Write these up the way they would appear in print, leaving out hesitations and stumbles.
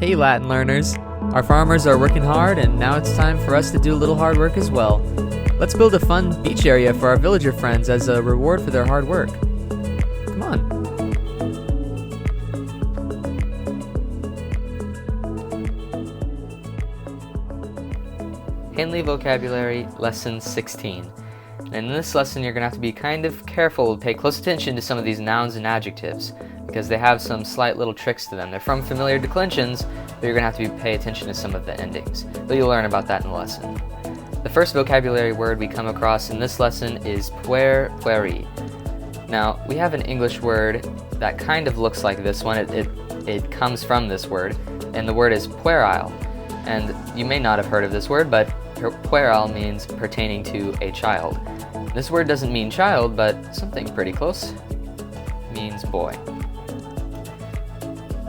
Hey Latin learners! Our farmers are working hard and now it's time for us to do a little hard work as well. Let's build a fun beach area for our villager friends as a reward for their hard work. Come on. Henle Vocabulary Lesson 16. And in this lesson you're going to have to be kind of careful, pay close attention to some of these nouns and adjectives, because they have some slight little tricks to them. They're from familiar declensions, but you're going to have to pay attention to some of the endings. But you'll learn about that in the lesson. The first vocabulary word we come across in this lesson is puer, pueri. Now, we have an English word that kind of looks like this one. It comes from this word, and the word is puerile. And you may not have heard of this word, but puerile means pertaining to a child. This word doesn't mean child, but something pretty close. It means boy.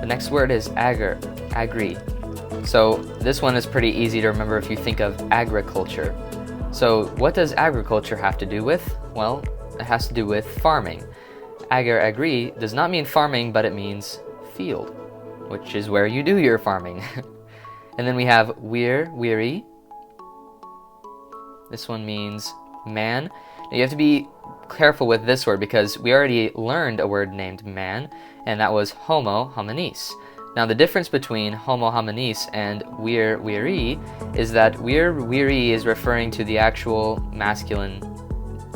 The next word is agri. So this one is pretty easy to remember if you think of agriculture. So what does agriculture have to do with? Well, it has to do with farming. Agri does not mean farming, but it means field, which is where you do your farming. And then we have weary. This one means man. Now you have to be careful with this word because we already learned a word named man, and that was homo hominis. Now the difference between homo hominis and weary is that weary is referring to the actual masculine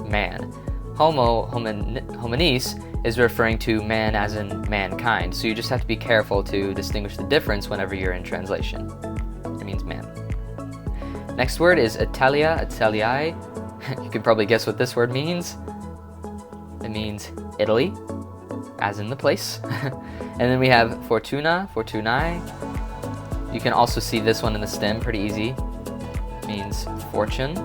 man. Homo hominis is referring to man as in mankind. So you just have to be careful to distinguish the difference whenever you're in translation. It means man. Next word is Italiae. You can probably guess what this word means. It means Italy, as in the place. And then we have fortunae. You can also see this one in the stem, pretty easy. It means fortune.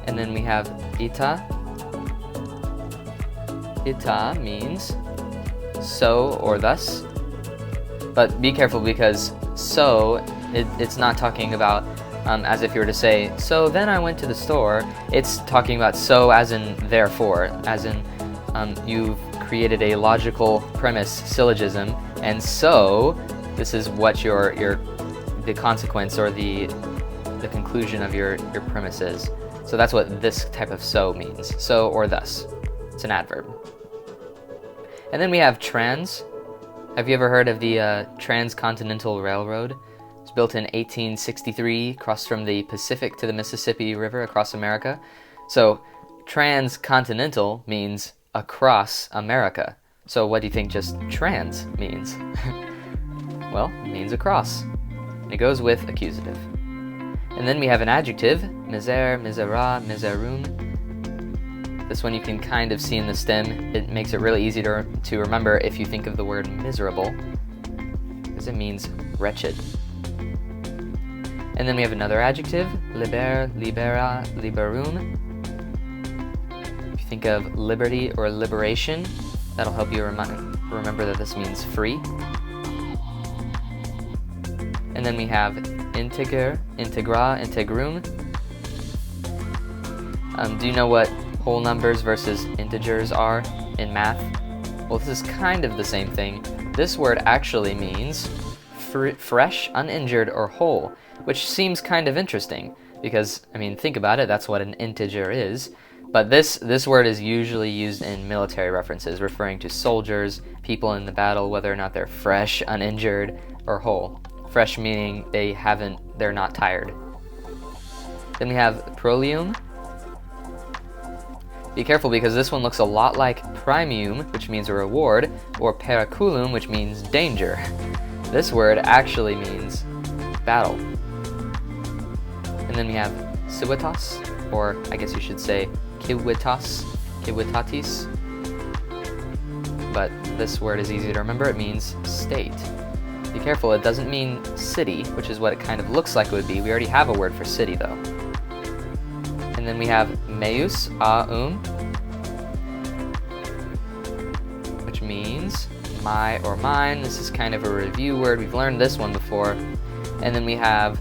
And then we have ita. Ita means so or thus. But be careful because so, it's not talking about as if you were to say, so then I went to the store. It's talking about so as in therefore, as in you've created a logical premise syllogism, and so this is what the consequence or the conclusion of your premise is. So that's what this type of so means, so or thus. It's an adverb. And then we have trans. Have you ever heard of the Transcontinental Railroad? It was built in 1863, crossed from the Pacific to the Mississippi River across America. So transcontinental means across America. So what do you think just trans means? Well, it means across. And it goes with accusative. And then we have an adjective, miser, misera, miserum. This one you can kind of see in the stem. It makes it really easy to remember if you think of the word miserable, because it means wretched. And then we have another adjective, liber, libera, liberum. If you think of liberty or liberation, that'll help you remember that this means free. And then we have integer, integra, integrum. Do you know what whole numbers versus integers are in math? Well, this is kind of the same thing. This word actually means fresh, uninjured, or whole, which seems kind of interesting because, I mean, think about it, that's what an integer is. But this word is usually used in military references, referring to soldiers, people in the battle, whether or not they're fresh, uninjured, or whole. Fresh meaning they're not tired. Then we have prolium. Be careful because this one looks a lot like premium, which means a reward, or periculum, which means danger. This word actually means battle. And then we have civitas, or I guess you should say civitas, civitatis. But this word is easy to remember. It means state. Be careful, it doesn't mean city, which is what it kind of looks like it would be. We already have a word for city, though. And then we have meus, which means my or mine. This is kind of a review word. We've learned this one before. And then we have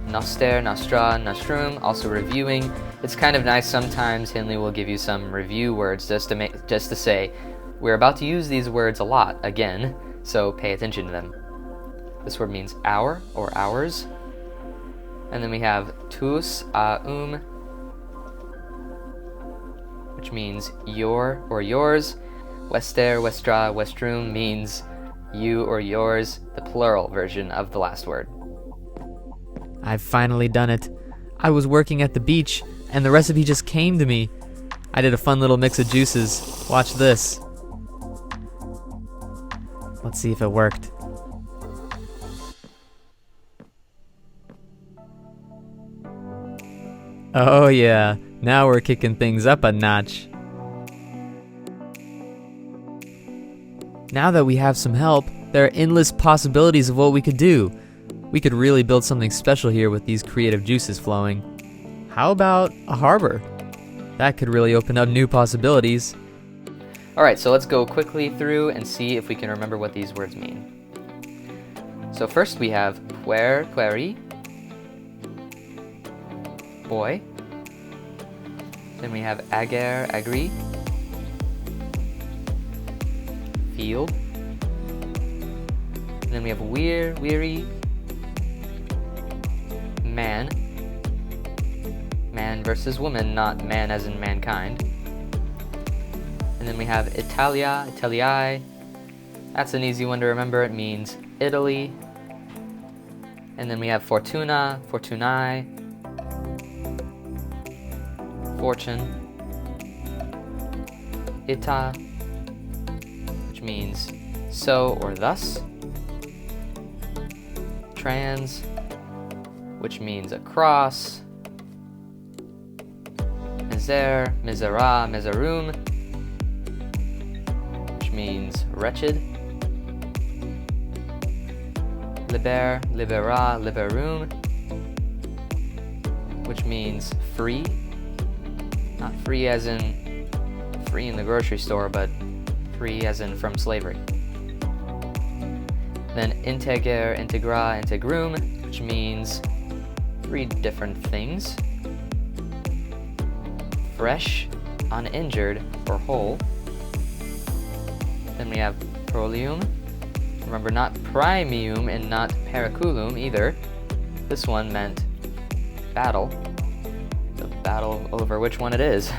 noster, nostra, nostrum, also reviewing. It's kind of nice sometimes Henle will give you some review words just to say, we're about to use these words a lot again, so pay attention to them. This word means hour or hours. And then we have tous, which means your or yours. Wester, westra, westrum means you or yours, the plural version of the last word. I've finally done it. I was working at the beach, and the recipe just came to me. I did a fun little mix of juices. Watch this. Let's see if it worked. Oh yeah, now we're kicking things up a notch. Now that we have some help, there are endless possibilities of what we could do. We could really build something special here with these creative juices flowing. How about a harbor? That could really open up new possibilities. Alright, so let's go quickly through and see if we can remember what these words mean. So first we have puer, pueri, boy. Then we have ager, agri, field. And then we have weir, weary, man. Man versus woman, not man as in mankind. And then we have Italia, Italiae. That's an easy one to remember. It means Italy. And then we have fortuna, fortunae, fortune, ita, which means so or thus, trans, which means across, miser, misera, miserum, which means wretched, liber, libera, liberum, which means free. Not free as in free in the grocery store, but free as in from slavery. Then integer, integra, integrum, which means 3 different things. Fresh, uninjured, or whole. Then we have prolium. Remember, not primium and not periculum either. This one meant battle. Battle over which one it is.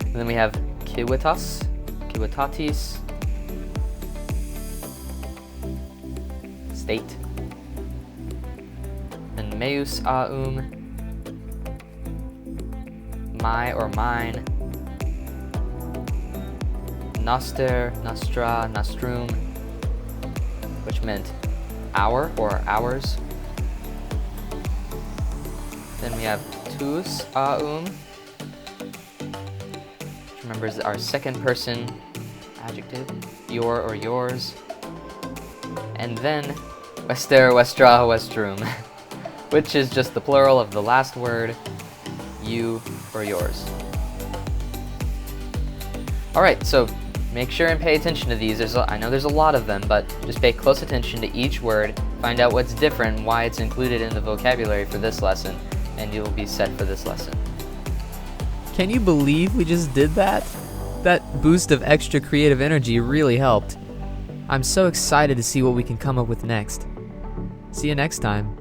And then we have civitas, civitatis, state. Then meus aum, my or mine. Noster, nostra, nostrum, which meant our or ours. Then we have tus aum, which remember is our second person adjective, your or yours. And then wester, westra, westrum, which is just the plural of the last word, you or yours. Alright, so make sure and pay attention to these. I know there's a lot of them, but just pay close attention to each word, find out what's different and why it's included in the vocabulary for this lesson, and you'll be set for this lesson. Can you believe we just did that? That boost of extra creative energy really helped. I'm so excited to see what we can come up with next. See you next time.